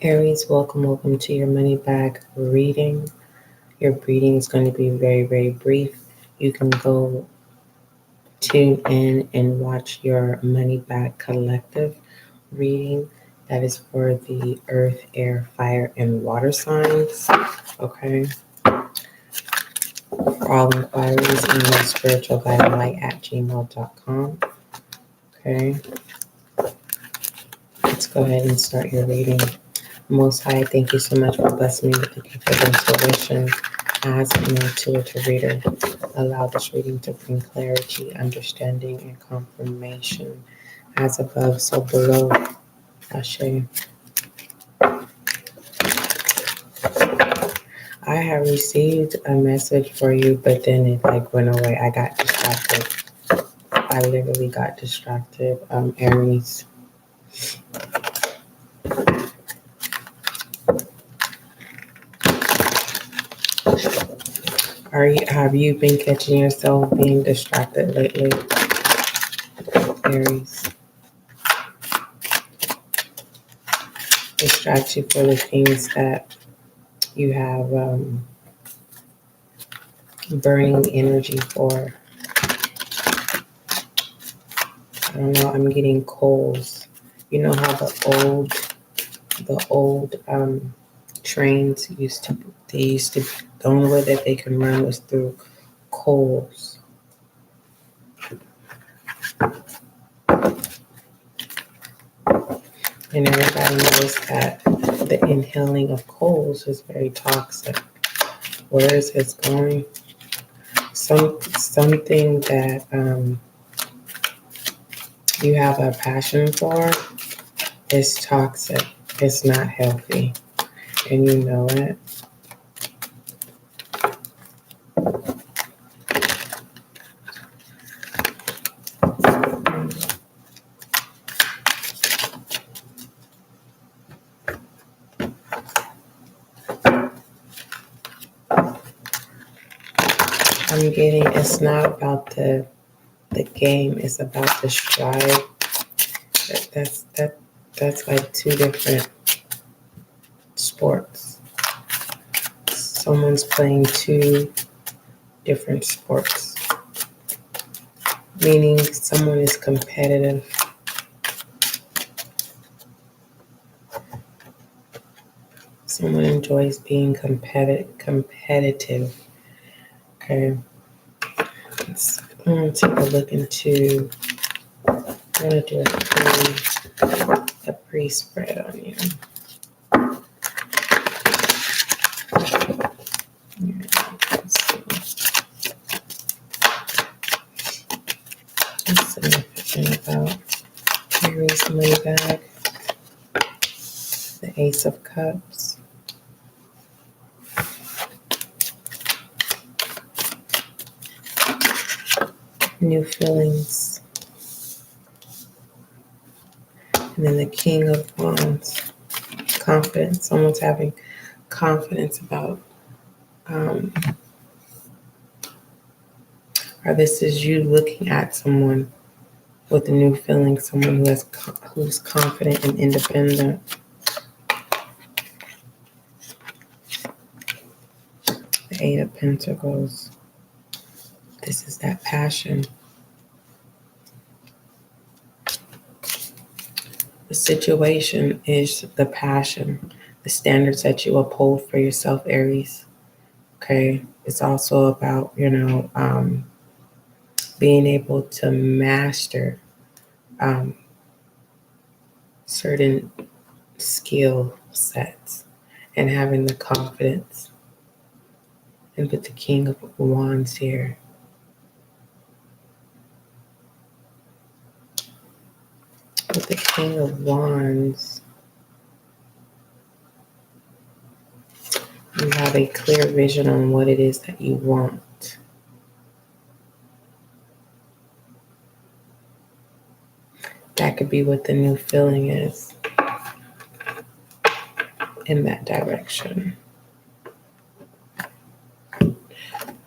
Aries, welcome to your money bag reading. Your reading is going to be very brief. You can go tune in and watch your money bag collective reading. That is for the earth, air, fire, and water signs. Okay. For all inquiries, email spiritualguidelight@gmail.com. Okay. Let's go ahead and start your reading. Most High, thank you so much for blessing me with the gift of intuition. As an intuitive reader, allow this reading to bring clarity, understanding, and confirmation. As above, so below. Ashe. I have received a message for you, but then it went away. I got distracted. I literally got distracted. Aries. Have you been catching yourself being distracted lately, Aries? Distract you for the things that you have burning energy for. I don't know. I'm getting coals. You know how the old trains the only way that they can run was through coals. And everybody knows that the inhaling of coals is very toxic. Where is this going? Something that you have a passion for is toxic. It's not healthy. And you know it. I'm getting it's not about the game, it's about the strive. That's like two different sports. Someone's playing two different sports. Meaning someone is competitive. Someone enjoys being competitive. Okay. I'm going to take a look into, I'm going to do a pre-spread on you. What's significant about Aries money bag? The Ace of Cups. New feelings. And then the King of Wands. Confidence. Someone's having confidence about or this is you looking at someone with a new feeling, someone who's confident and independent. The Eight of Pentacles. This is that passion. The situation is the passion, the standards that you uphold for yourself, Aries. Okay. It's also about, being able to master certain skill sets and having the confidence. And with the King of Wands here. With the King of Wands, you have a clear vision on what it is that you want. That could be what the new feeling is in that direction.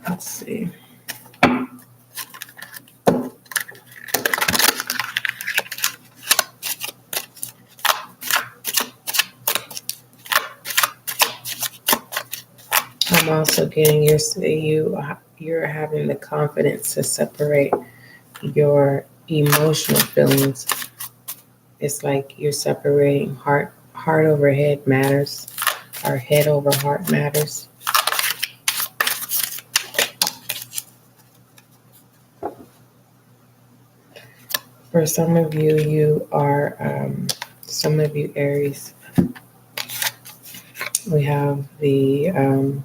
Let's see. I'm also getting you're having the confidence to separate your emotional feelings. It's like you're separating heart over head matters, or head over heart matters. For some of you, some of you Aries, we have the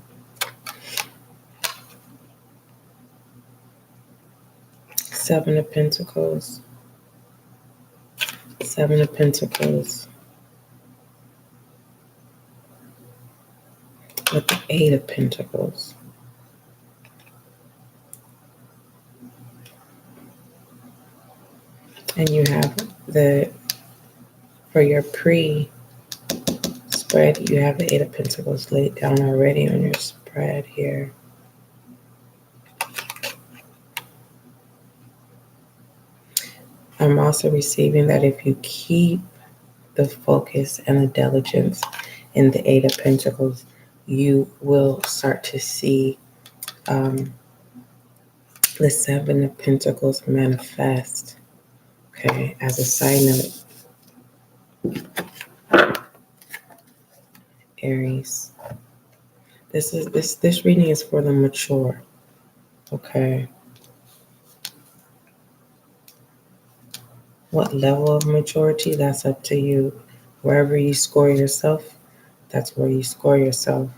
Seven of Pentacles, Seven of Pentacles, with the Eight of Pentacles. And you have for your pre-spread, you have the Eight of Pentacles laid down already on your spread here. I'm also receiving that if you keep the focus and the diligence in the Eight of Pentacles, you will start to see the Seven of Pentacles manifest. Okay, as a side note, Aries, this reading is for the mature. Okay, what level of maturity? That's up to you. Wherever you score yourself, that's where you score yourself.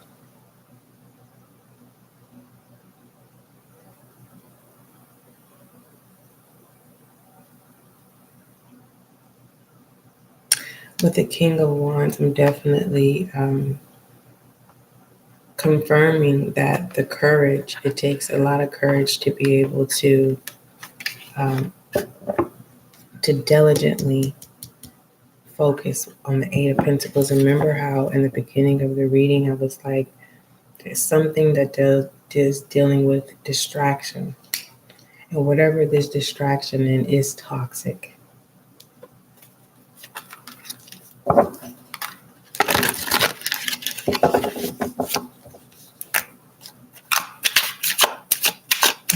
With the King of Wands, I'm definitely confirming that the courage, it takes a lot of courage to be able to diligently focus on the Eight of Pentacles. Remember how in the beginning of the reading I was like, there's something that is dealing with distraction. And whatever this distraction is toxic.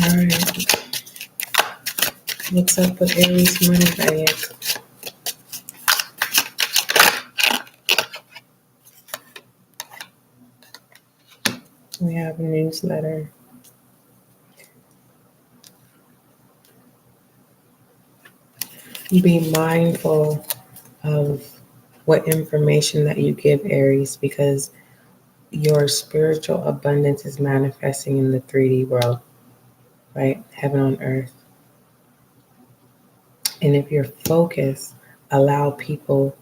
Alright. What's up with Aries money bag? We have a newsletter. Be mindful of what information that you give, Aries, because your spiritual abundance is manifesting in the 3D world, right? Heaven on earth. And if you're focused, allow people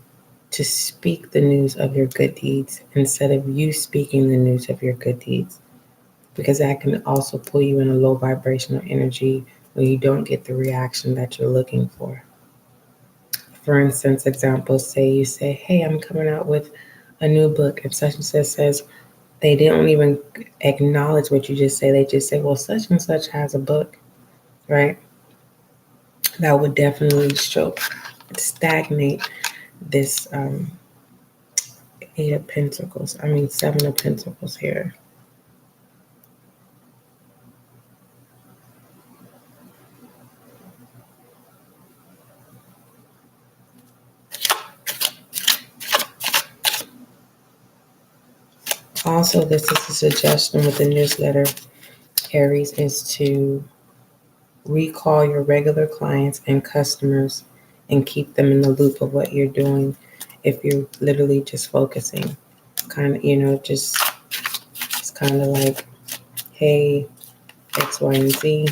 to speak the news of your good deeds instead of you speaking the news of your good deeds, because that can also pull you in a low vibrational energy when you don't get the reaction that you're looking for. For instance, examples, say you say, hey, I'm coming out with a new book, and such and such says, they don't even acknowledge what you just say. They just say, well, such and such has a book, right? That would definitely stagnate this Seven of Pentacles here. Also, this is a suggestion with the newsletter, Aries, is to recall your regular clients and customers and keep them in the loop of what you're doing. If you're literally just focusing, kind of, just it's kind of like, hey, X, Y, and Z.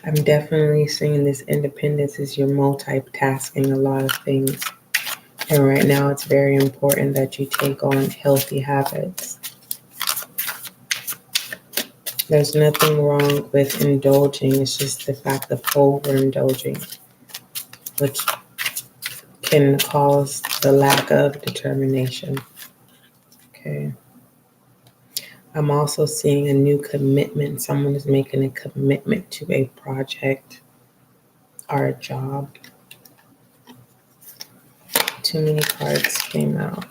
I'm definitely seeing this independence as you're multitasking a lot of things. And right now it's very important that you take on healthy habits. There's nothing wrong with indulging. It's just the fact of overindulging, which can cause the lack of determination. Okay. I'm also seeing a new commitment. Someone is making a commitment to a project or a job. Too many cards came out.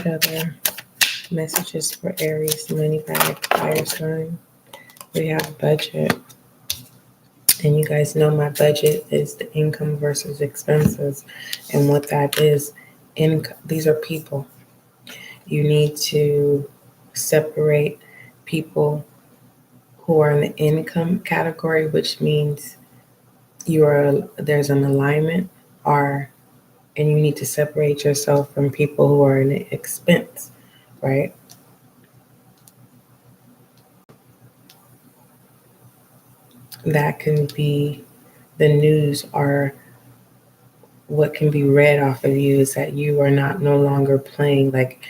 What other messages for Aries money bag fire sign? We have budget. And you guys know my budget is the income versus expenses. And what that is, these are people. You need to separate people who are in the income category, which means there's an alignment, and you need to separate yourself from people who are in the expense, right? That can be the news, or what can be read off of you is that you are no longer playing. Like,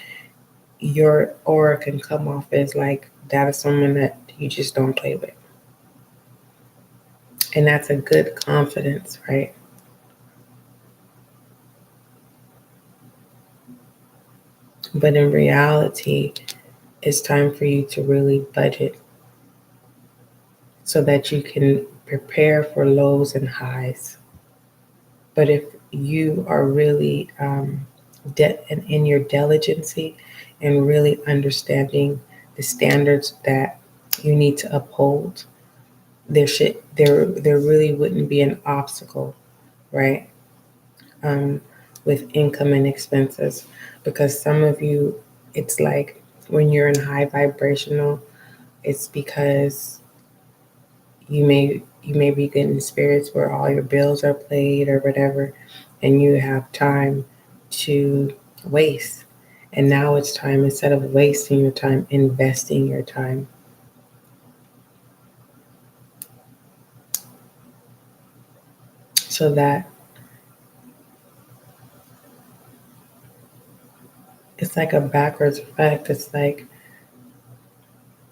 your aura can come off as like that is someone that you just don't play with. And that's a good confidence, right? But in reality, it's time for you to really budget so that you can prepare for lows and highs. But if you are really in your diligency and really understanding the standards that you need to uphold, there really wouldn't be an obstacle, right? With income and expenses, because some of you, it's like when you're in high vibrational, it's because you may be getting spirits where all your bills are paid or whatever, and you have time to waste. And now it's time, instead of wasting your time, investing your time. So that it's like a backwards effect. It's like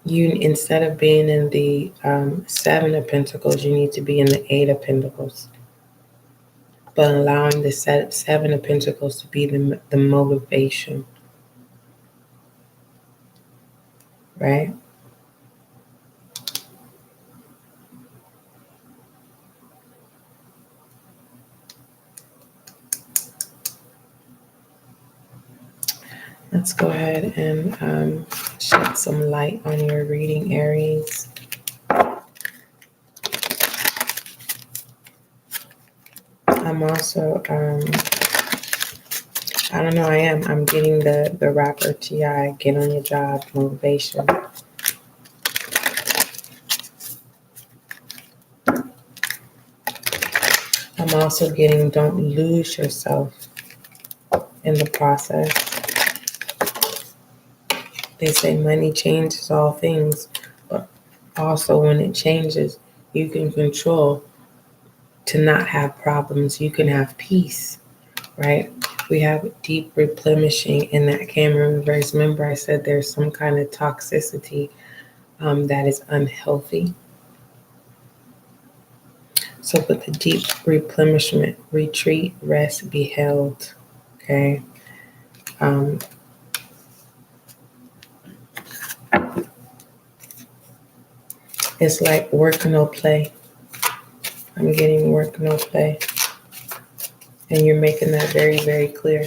you, instead of being in the Seven of Pentacles, you need to be in the Eight of Pentacles. But allowing the Seven of Pentacles to be the motivation, right? Let's go ahead and shed some light on your reading, Aries. I'm also, I don't know, I'm getting the rapper T.I., get on your job, motivation. I'm also getting don't lose yourself in the process. They say money changes all things, but also when it changes, you can control to not have problems. You can have peace, right? We have deep replenishing in that camera reverse. Remember, I said there's some kind of toxicity that is unhealthy. So with the deep replenishment, retreat, rest, be held, okay? It's like work, no play. I'm getting work, no play. And you're making that very, very clear.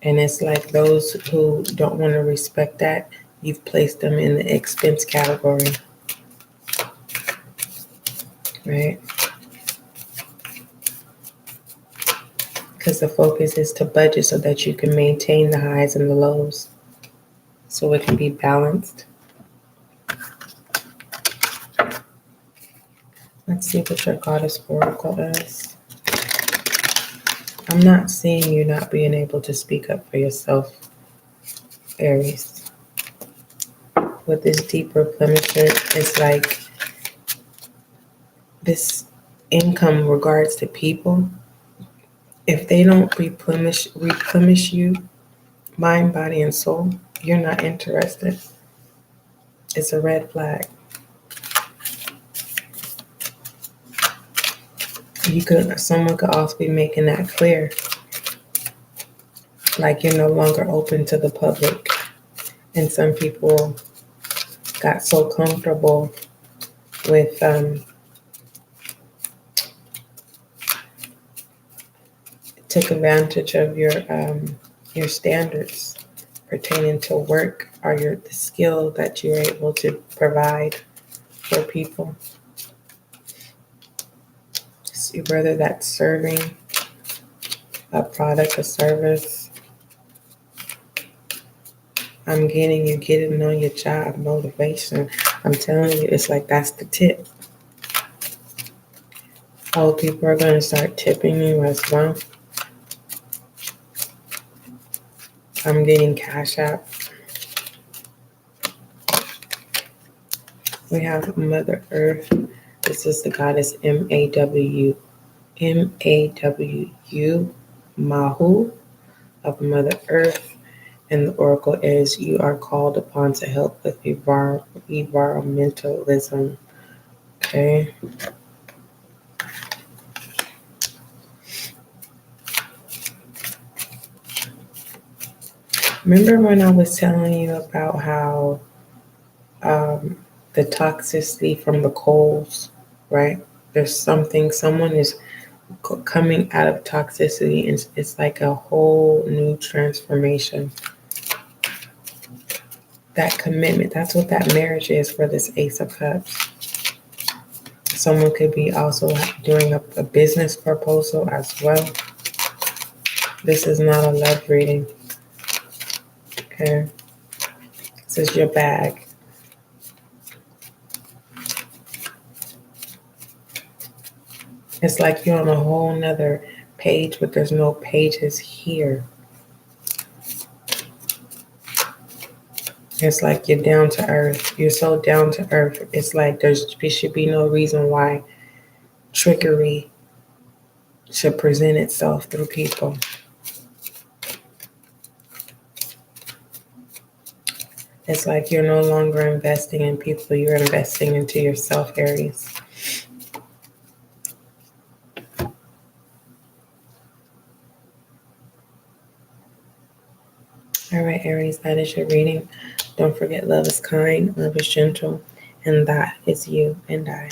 And it's like those who don't want to respect that, you've placed them in the expense category, right? Because the focus is to budget so that you can maintain the highs and the lows, so it can be balanced. Let's see what your goddess oracle is. I'm not seeing you not being able to speak up for yourself, Aries. With this deep replenishment, it's like this income regards to people. If they don't replenish you, mind, body, and soul, you're not interested. It's a red flag. Someone could also be making that clear. Like you're no longer open to the public. And some people got so comfortable with took advantage of your Your standards pertaining to work are the skill that you're able to provide for people. So whether that's serving a product, a service, I'm getting you getting on your job, motivation. I'm telling you, it's like that's the tip. Oh, people are going to start tipping you as well. I'm getting CashApp. We have Mother Earth. This is the goddess Mawu, Mahu of Mother Earth. And the oracle is you are called upon to help with environmentalism. Okay. Remember when I was telling you about how the toxicity from the coals, right? There's someone is coming out of toxicity, and it's like a whole new transformation. That commitment, that's what that marriage is for this Ace of Cups. Someone could be also doing a business proposal as well. This is not a love reading. Okay. This is your bag. It's like you're on a whole nother page, but there's no pages here. It's like you're down to earth. You're so down to earth. It's like there should be no reason why trickery should present itself through people. It's like you're no longer investing in people. You're investing into yourself, Aries. All right, Aries, that is your reading. Don't forget, love is kind, love is gentle, and that is you and I.